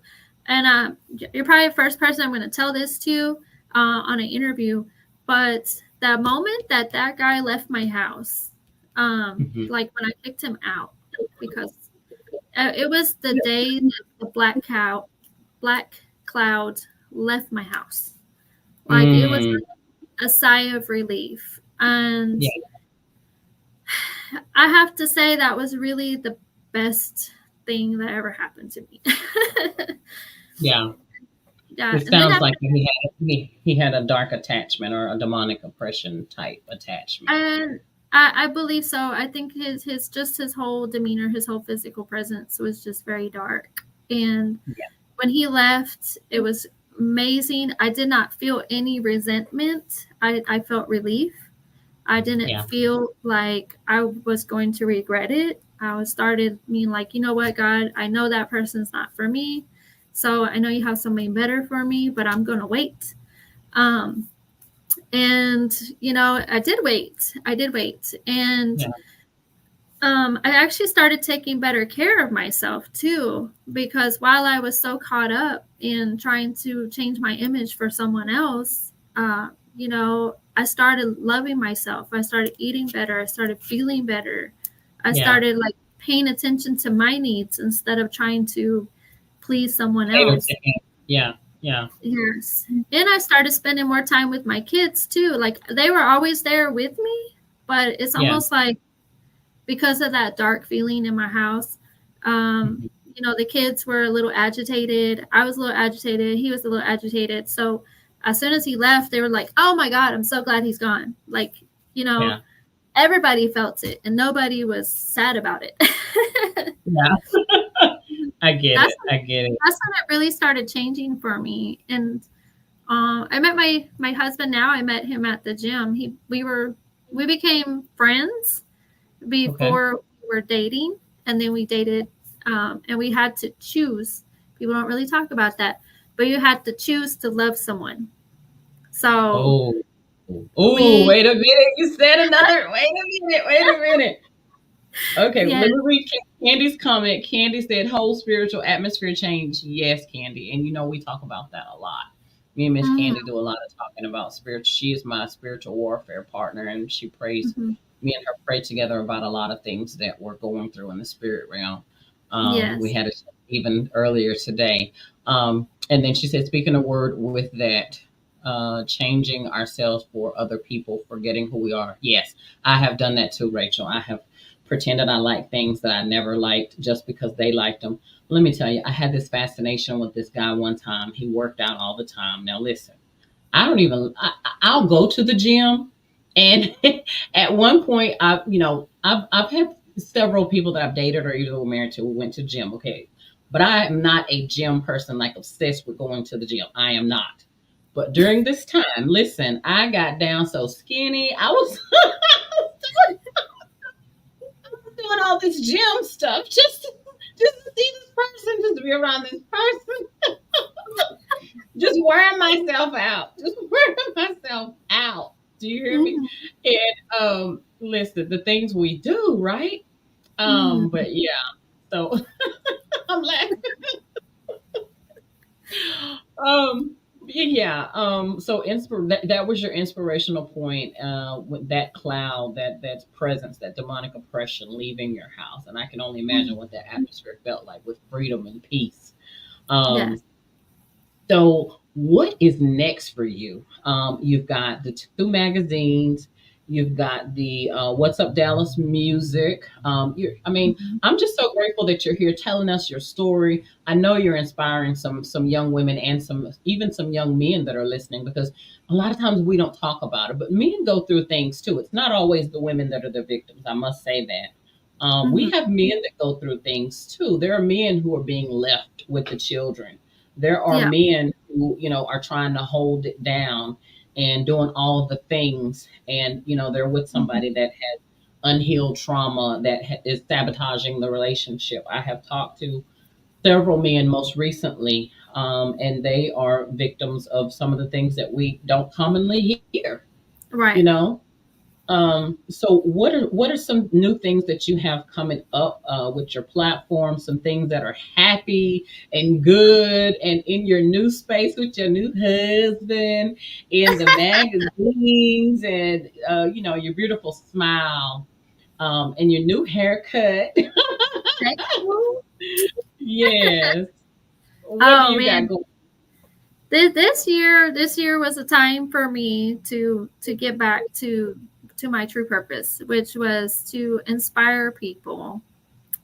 And you're probably the first person I'm going to tell this to on an interview. But the moment that that guy left my house, Hmm. like when I kicked him out, because it was the day that the black cloud left my house. Like it was Mm, a sigh of relief. And yeah, I have to say that was really the best thing that ever happened to me. yeah. Yeah, It and then sounds after, like he had a dark attachment or a demonic oppression type attachment. and I believe so. I think his whole demeanor, his whole physical presence was just very dark. And Yeah, when he left, it was amazing. I did not feel any resentment. I felt relief. I didn't yeah, feel like I was going to regret it. I was started being like, you know what, God, I know that person's not for me. So I know you have something better for me, but I'm going to wait. Um, and, I did wait. I did wait. And yeah, I actually started taking better care of myself too, because while I was so caught up in trying to change my image for someone else, I started loving myself. I started eating better. I started feeling better. I yeah. started like paying attention to my needs instead of trying to please someone Cater else. to him. Yeah, yeah, Yes. And I started spending more time with my kids too. Like they were always there with me, but it's yeah. almost like because of that dark feeling in my house, um, Mhm. the kids were a little agitated. I was a little agitated. He was a little agitated. So as soon as he left, they were like, "Oh my God, I'm so glad he's gone." Like, you know, Yeah, everybody felt it and nobody was sad about it. yeah. I get that's it. I get it. that's when it really started changing for me. And I met my husband now. I met him at the gym. We became friends Okay. before we were dating, and then we dated, and we had to choose. People don't really talk about that, but you had to choose to love someone. So Oh, oh, we, wait a minute. You said another. Wait a minute. Wait a minute. Okay, yes, let me read Candy's comment. Candy said, whole spiritual atmosphere change. Yes, Candy. And we talk about that a lot. Me and Miss mm-hmm, Candy do a lot of talking about spiritual. She is my spiritual warfare partner, and she prays. mm-hmm, Me and her pray together about a lot of things that we're going through in the spirit realm. We yes, had it even earlier today. And then she said, speaking a word with that, changing ourselves for other people, forgetting who we are. Yes, I have done that too, Rachel. I have pretended I like things that I never liked just because they liked them. Let me tell you, I had this fascination with this guy one time. He worked out all the time. Now, listen, I don't even, I'll go to the gym. And at one point, I've had several people that I've dated or either were married to who went to gym. Okay. But I am not a gym person, like obsessed with going to the gym. I am not. But during this time, listen, I got down so skinny. I was doing all this gym stuff just to see this person, just to be around this person, just wearing myself out, just wearing myself out. Do you hear me? mm-hmm, And listen, the things we do, right? mm-hmm, But yeah, so I'm laughing. Yeah. So that was your inspirational point. With that cloud, that presence, that demonic oppression leaving your house, and I can only imagine mm-hmm, what that atmosphere felt like with freedom and peace. yes, Um, So, what is next for you? You've got the two magazines. You've got the What's Up Dallas music. I mean, mm-hmm, I'm just so grateful that you're here telling us your story. I know you're inspiring some young women and some young men that are listening because a lot of times we don't talk about it, but men go through things too. It's not always the women that are the victims. I must say that. We mm-hmm, have men that go through things too. There are men who are being left with the children. There are yeah, men who, are trying to hold it down. and doing all the things. And, they're with Mhm. somebody that has unhealed trauma that is sabotaging the relationship. I have talked to several men most recently, and they are victims of some of the things that we don't commonly hear, you Right. know. So what are some new things that you have coming up with your platform? Some things that are happy and good, and in your new space with your new husband, in the magazines, and your beautiful smile, and your new haircut. Thank you. Yes. What do Oh you got man, going? this year was a time for me to get back to my true purpose, which was to inspire people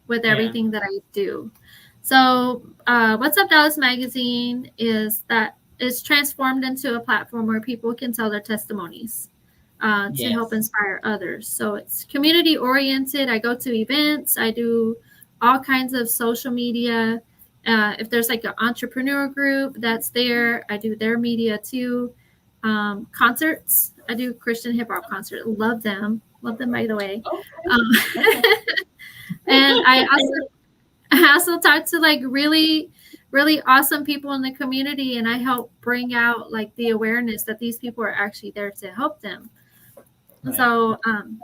with Yeah. everything that I do. So, What's Up Dallas Magazine is transformed into a platform where people can tell their testimonies to help Yes. inspire others. So it's community oriented. I go to events. I do all kinds of social media. If there's like an entrepreneur group that's there, I do their media too. Concerts. I do Christian hip hop concert. Love them. Love them, by the way. Okay. Um, Okay. and I also talk to like really awesome people in the community, and I help bring out like the awareness that these people are actually there to help them. Right. So,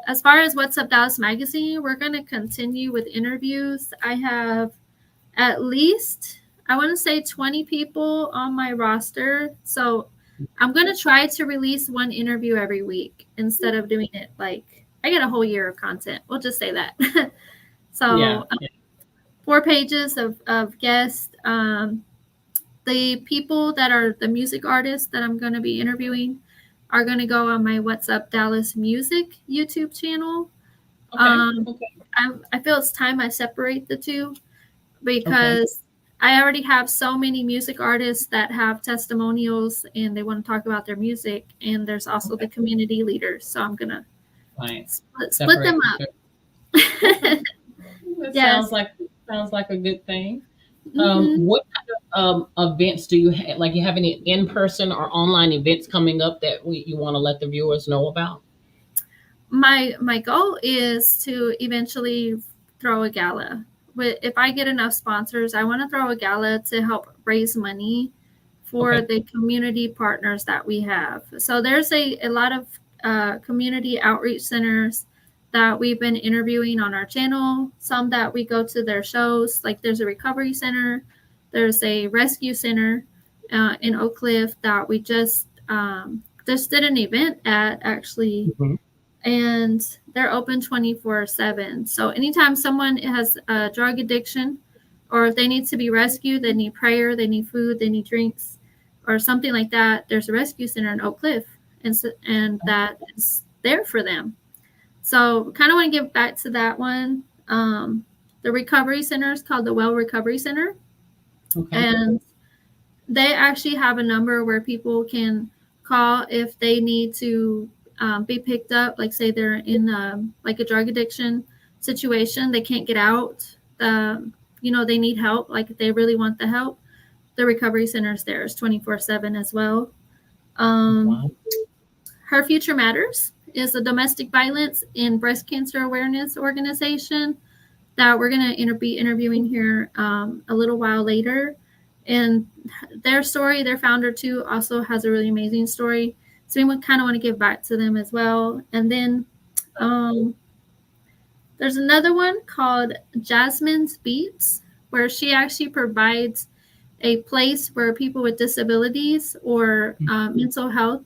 as far as What's Up Dallas Magazine, we're going to continue with interviews. I have at least, I want to say 20 people on my roster. So, I'm going to try to release one interview every week instead of doing it like I get a whole year of content. We'll just say that. Yeah. So, 4 pages of guests. The people that are the music artists that I'm going to be interviewing are going to go on my What's Up Dallas Music YouTube channel. Okay. Um, Okay. I feel it's time I separate the two Okay. because I already have so many music artists that have testimonials and they want to talk about their music. And there's also the Okay. community leaders. So I'm going to Fine. split them Separate the two. Okay. up. That Yes. sounds like a good thing. Hmm. What kind of events do you have? Like, you have any in person or online events coming up that you want to let the viewers know about? My goal is to eventually throw a gala. If I get enough sponsors, I want to throw a gala to help raise money for Okay. the community partners that we have. So there's a lot of community outreach centers that we've been interviewing on our channel. Some that we go to their shows, like there's a recovery center, there's a rescue center in Oak Cliff that we just did an event at actually, Mhm. and they're open 24/7. So anytime someone has a drug addiction, or if they need to be rescued, they need prayer, they need food, they need drinks, or something like that, there's a rescue center in Oak Cliff, and that is there for them. So kind of want to give back to that one. The recovery center is called the Well Recovery Center, Okay. and they actually have a number where people can call if they need to be picked up. Like say they're in like a drug addiction situation, they can't get out. They need help. Like if they really want the help, the recovery center is there. It's 24/7 as well. Um, Wow. Her Future Matters is a domestic violence and breast cancer awareness organization that we're going to be interviewing here a little while later. And their story, their founder too, also has a really amazing story. So we kind of want to give back to them as well. And then um, there's another one called Jasmine's Beats, where she actually provides a place where people with disabilities or mental health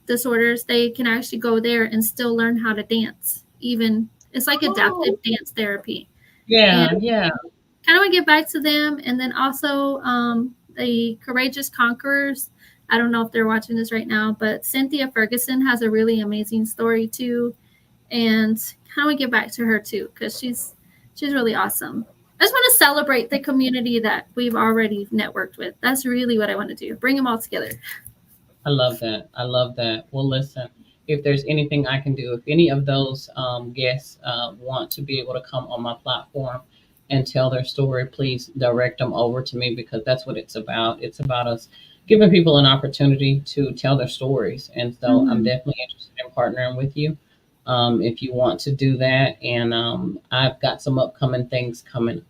disorders, they can actually go there and still learn how to dance. Even it's like adaptive Oh, dance therapy, and yeah. Yeah. kind of want to get back to them. And then also the Courageous Conquerors. I don't know if they're watching this right now, but Cynthia Ferguson has a really amazing story too, and kind of want to get back to her too because she's really awesome. I just want to celebrate the community that we've already networked with. That's really what I want to do. Bring them all together. I love that. I love that. Well, listen, if there's anything I can do, if any of those guests want to be able to come on my platform and tell their story, please direct them over to me, because that's what it's about. It's about us giving people an opportunity to tell their stories. And so I'm Mhm. definitely interested in partnering with you if you want to do that. And I've got some upcoming things coming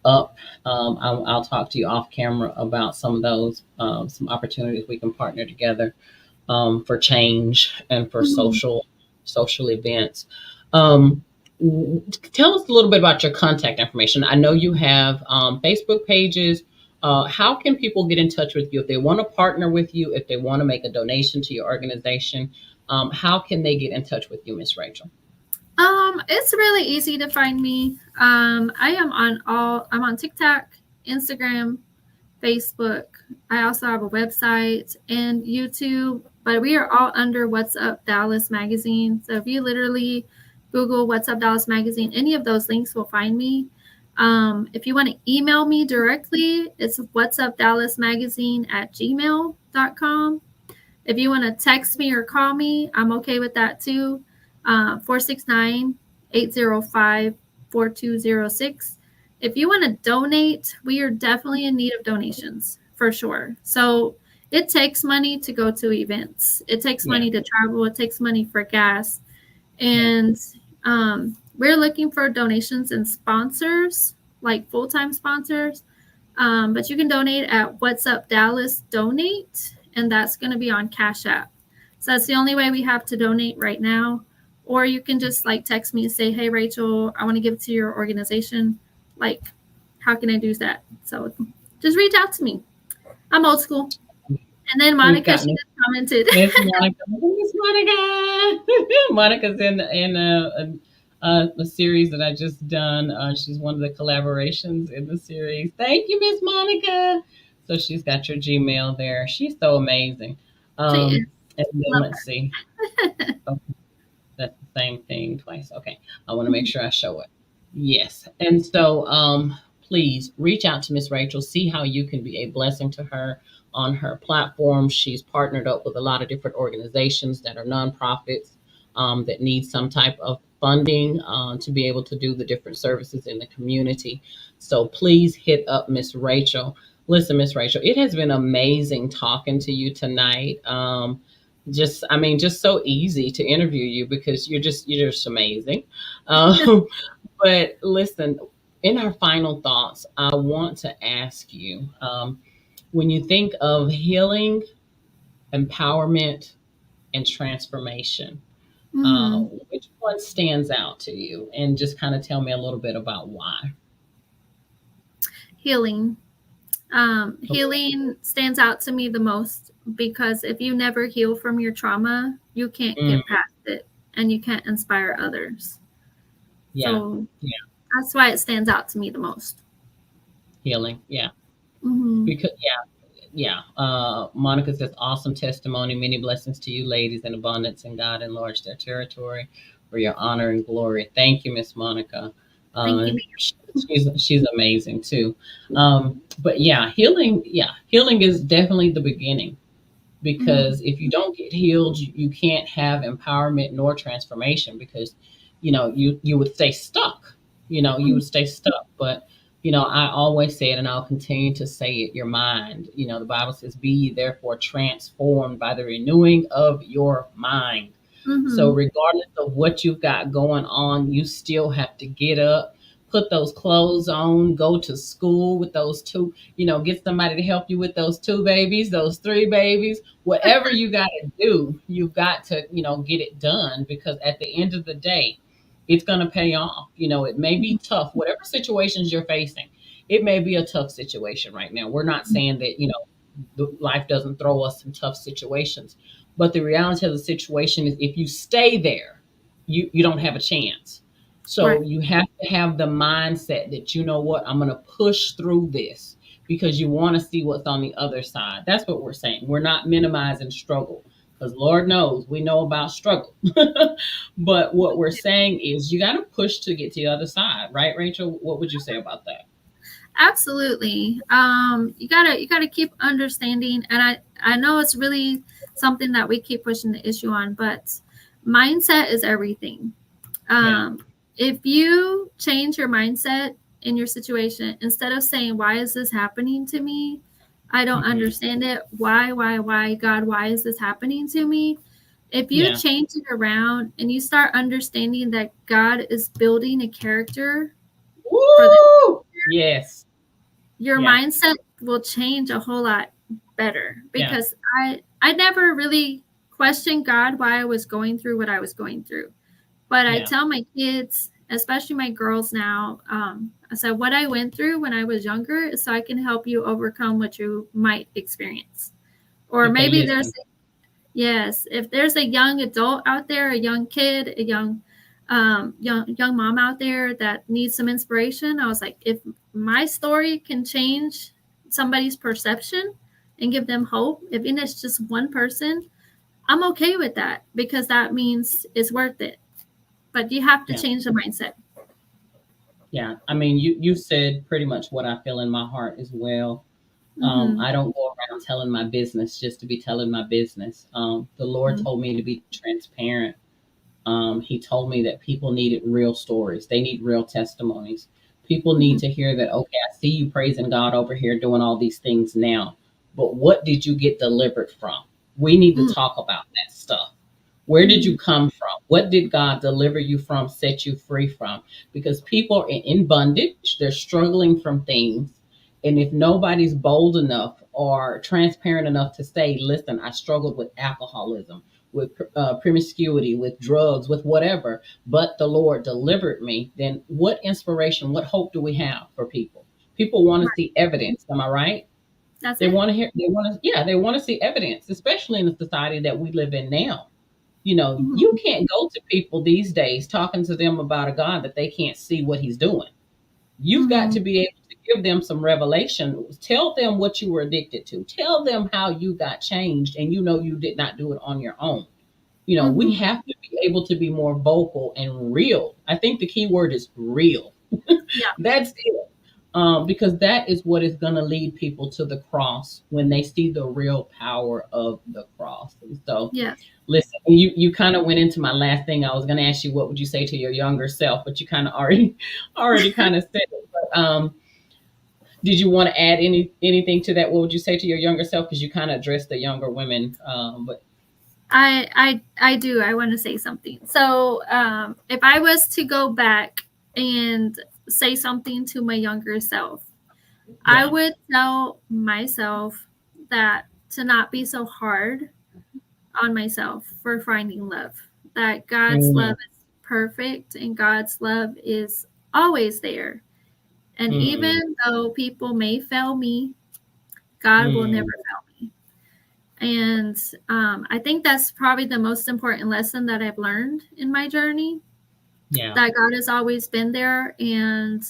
up. I'll talk to you off camera about some of those, some opportunities we can partner together for change and for Mhm. social events. Um, Tell us a little bit about your contact information. I know you have Facebook pages. How can people get in touch with you if they want to partner with you, if they want to make a donation to your organization? How can they get in touch with you, Miss Rachel? It's really easy to find me. I'm on TikTok, Instagram, Facebook. I also have a website and YouTube, but we are all under What's Up Dallas Magazine. So if you literally Google What's Up Dallas Magazine, any of those links will find me. If you want to email me directly, it's What's Up Dallas Magazine at gmail.com. If you want to text me or call me, I'm okay with that too. 469 4206. If you want to donate, we are definitely in need of donations for sure. So it takes money to go to events, it takes Yeah, money to travel, it takes money for gas. yeah. And we're looking for donations and sponsors, like full time sponsors. But you can donate at What's Up Dallas Donate, and that's going to be on Cash App. So that's the only way we have to donate right now. Or you can just like text me and say, "Hey Rachel, I want to give it to your organization." Like, how can I do that? So just reach out to me. I'm old school. And then We've Monica, got she just commented. Miss Monica. Miss Monica. Monica's in a series that I just done. She's one of the collaborations in the series. Thank you, Miss Monica. So she's got your Gmail there. She's so amazing. She is. And then Love let's see. her. Oh, that's the same thing twice. Okay. I want to make sure I show it. Yes. And so please reach out to Miss Rachel, see how you can be a blessing to her on her platform. She's partnered up with a lot of different organizations that are nonprofits that need some type of funding to be able to do the different services in the community. So please hit up Miss Rachel. Listen, Miss Rachel, it has been amazing talking to you tonight. Just so easy to interview you because you're just amazing. Um, but listen, in our final thoughts, I want to ask you when you think of healing, empowerment, and transformation, Hmm. which one stands out to you? And just kind of tell me a little bit about why. Healing. Okay. Healing stands out to me the most because if you never heal from your trauma, you can't Mm, get past it and you can't inspire others. yeah. So Yeah. that's why it stands out to me the most. Healing. Yeah. Hmm. Because, yeah. Monica says, awesome testimony. Many blessings to you, ladies, in abundance, and God enlarge their territory for your honor and glory. Thank you, Miss Monica. Thank you, She's amazing too. But healing is definitely the beginning ma'am. because if you don't get healed, you can't have empowerment nor transformation because you would stay stuck. You Hmm. would stay stuck. But I always say it, and I'll continue to say it. Your mind. The Bible says, "Be ye therefore transformed by the renewing of your mind." So, Hmm. regardless of what you've got going on, you still have to get up, put those clothes on, go to school with those two, get somebody to help you with those two babies, those three babies, whatever you got to do, you've got to, get it done because at the end of the day, it's going to pay off. It may be tough, whatever situations you're facing. It may be a tough situation right now. We're not saying that, life doesn't throw us some tough situations. But the reality of the situation is if you stay there, you don't have a chance. So Right. you have to have the mindset that you know what, I'm gonna push through this because you want to see what's on the other side. That's what we're saying. We're not minimizing struggle because Lord knows we know about struggle. But what we're saying is you got to push to get to the other side, right, Rachel? What would you say about that? Absolutely. You gotta keep understanding, and I know it's really something that we keep pushing the issue on, but mindset is everything. Yeah. Um, if you change your mindset in your situation, instead of saying, "Why is this happening to me?" I don't Hmm. understand it. Why, God, why is this happening to me? If you Yeah. change it around and you start understanding that God is building a character for the Woo! Yes. your Yeah. mindset will change a whole lot better, Yeah. because I never really questioned God why I was going through what I was going through. But I Yeah. tell my kids, especially my girls now, I said what I went through when I was younger is so I can help you overcome what you might experience. Or If they maybe there's listen. Yes, if there's a young adult out there, a young kid, a young mom out there that needs some inspiration, I was like, if my story can change somebody's perception and give them hope, even if it's just one person, I'm okay with that, because that means it's worth it. But you have to Yeah. change the mindset. Yeah. I mean, you said pretty much what I feel in my heart as well. Mm-hmm. I don't go around telling my business just to be telling my business. The Lord told me to be transparent. He told me that people needed real stories. They need real testimonies. People Mm-hmm. need to hear that, okay, I see you praising God over here doing all these things now, but what did you get delivered from? We need to talk about that stuff. Where did Mm-hmm. you come from? What did God deliver you from, set you free from? Because people are in bondage, they're struggling from things. And if nobody's bold enough or transparent enough to say, listen, I struggled with alcoholism, with promiscuity, with drugs, with whatever, but the Lord delivered me, then what inspiration, what hope do we have for people? People want to see evidence. Am I right? That's They it. want to hear, they want to, yeah, they want to see evidence, especially in the society that we live in now. You Mm-hmm. can't go to people these days talking to them about a God that they can't see what he's doing. You've got Mm-hmm. to be able to give them some revelation. Tell them what you were addicted to. Tell them how you got changed and you did not do it on your own. We Mm-hmm. have to be able to be more vocal and real. I think the key word is real. Yeah. That's it. Because that is what is going to lead people to the cross when they see the real power of the cross. And so, Yes. listen, you kind of went into my last thing. I was going to ask you what would you say to your younger self, but you kind of already kind of said it. But did you want to add anything to that? What would you say to your younger self? Because you kind of addressed the younger women, but I do. I want to say something. So, if I was to go back and say something to my younger self, I yeah, would tell myself that to not be so hard on myself for finding love. That God's mm, love is perfect and God's love is always there. And mm, even though people may fail me, God will never mm, fail me. And I think that's probably the most important lesson that I've learned in my journey, yeah, that God has always been there, and,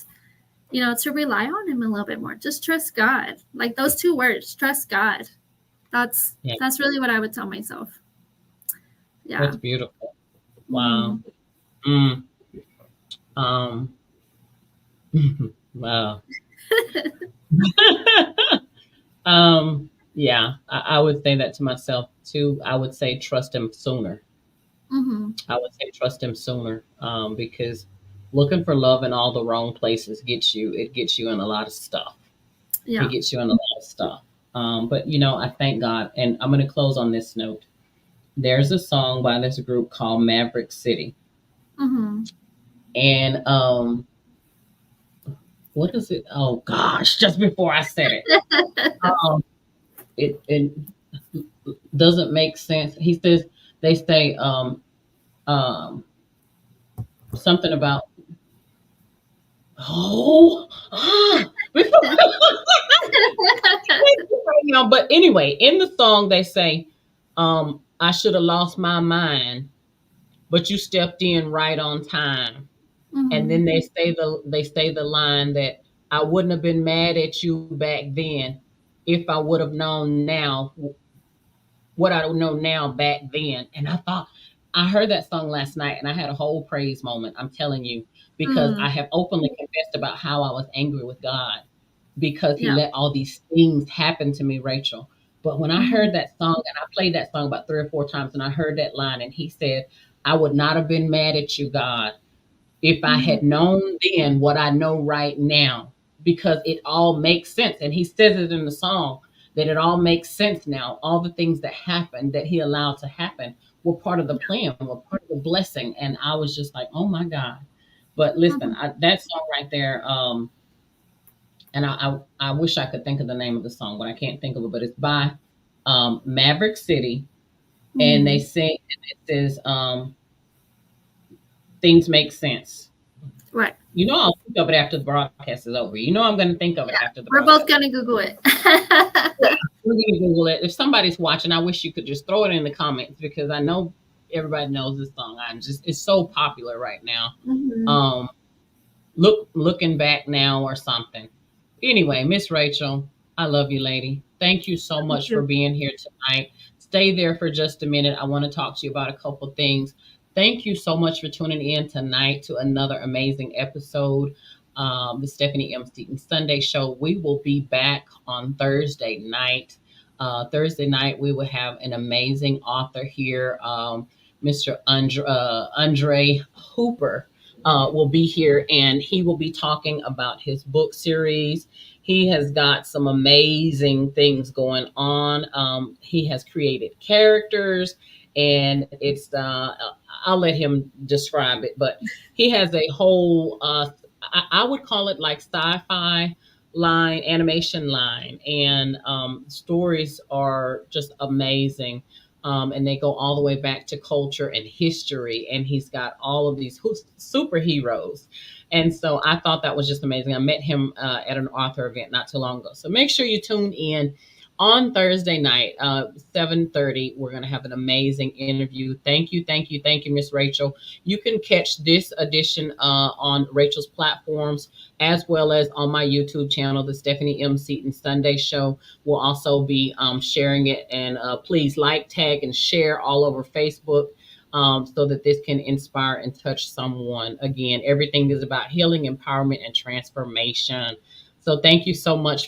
to rely on Him a little bit more. Just trust God. Like those two words, trust God. That's, yeah. that's really what I would tell myself. That's Yeah. beautiful. Wow. Hmm. Mm, um. Wow. Yeah, I would say that to myself too. I would say trust him sooner. Hmm. I would say trust him sooner. Because looking for love in all the wrong places gets you in a lot of stuff. It Yeah. gets you in a lot of stuff. But I thank God, and I'm going to close on this note. There's a song by this group called Maverick City, Hmm. and what is it? Oh gosh, just before I said it, um, it doesn't make sense. He says they say um something about before right now. But anyway, in the song they say, I should have lost my mind, but you stepped in right on time. And Hmm. then they say the line that I wouldn't have been mad at you back then if I would have known now what I don't know now back then. And I heard that song last night and I had a whole praise moment. I'm telling you, because Hmm. I have openly confessed about how I was angry with God because he Yeah. let all these things happen to me, Rachel. But when I Hmm. heard that song, and I played that song about 3 or 4 times, and I heard that line, and he said, I would not have been mad at you, God, if I Hmm. had known then what I know right now, because it all makes sense. And he says it in the song that it all makes sense now. All the things that happened that he allowed to happen were part of the plan, were part of the blessing. And I was just like, oh my God. But listen, Mhm. that song right there, and I wish I could think of the name of the song, but I can't think of it. But it's by Maverick City, and they Mhm. sing, and it says, "Things make sense." Right. You know, I'll think of it after the broadcast is over. You know, I'm going to think of it Yeah. after the We're both broadcast. gonna Google it. Yeah, we're going to Google it. If somebody's watching, I wish you could just throw it in the comments because I know everybody knows this song. I'm just, it's so popular right now. Mhm. Um, looking back now or something. Anyway, Miss Rachel, I love you, lady. Thank you so Thank much for you. being here tonight. Stay there for just a minute. I want to talk to you about a couple things. Thank you so much for tuning in tonight to another amazing episode, the Stephanie M. Seaton Sunday Show. We will be back on Thursday night. Thursday night, we will have an amazing author here, Mr. Andre Hooper will be here, and he will be talking about his book series. He has got some amazing things going on. He has created characters, and I'll let him describe it, but he has a whole, I would call it like sci fi line, animation line, and stories are just amazing. And they go all the way back to culture and history. And he's got all of these superheroes. And so I thought that was just amazing. I met him at an author event not too long ago. So make sure you tune in on Thursday night, 7:30. We're going to have an amazing interview. Thank you, thank you, thank you, Miss Rachel. You can catch this edition on Rachel's platforms as well as on my YouTube channel, the Stephanie M. Seaton Sunday Show. We'll also be sharing it. And please like, tag, and share all over Facebook so that this can inspire and touch someone. Again, everything is about healing, empowerment, and transformation. So thank you so much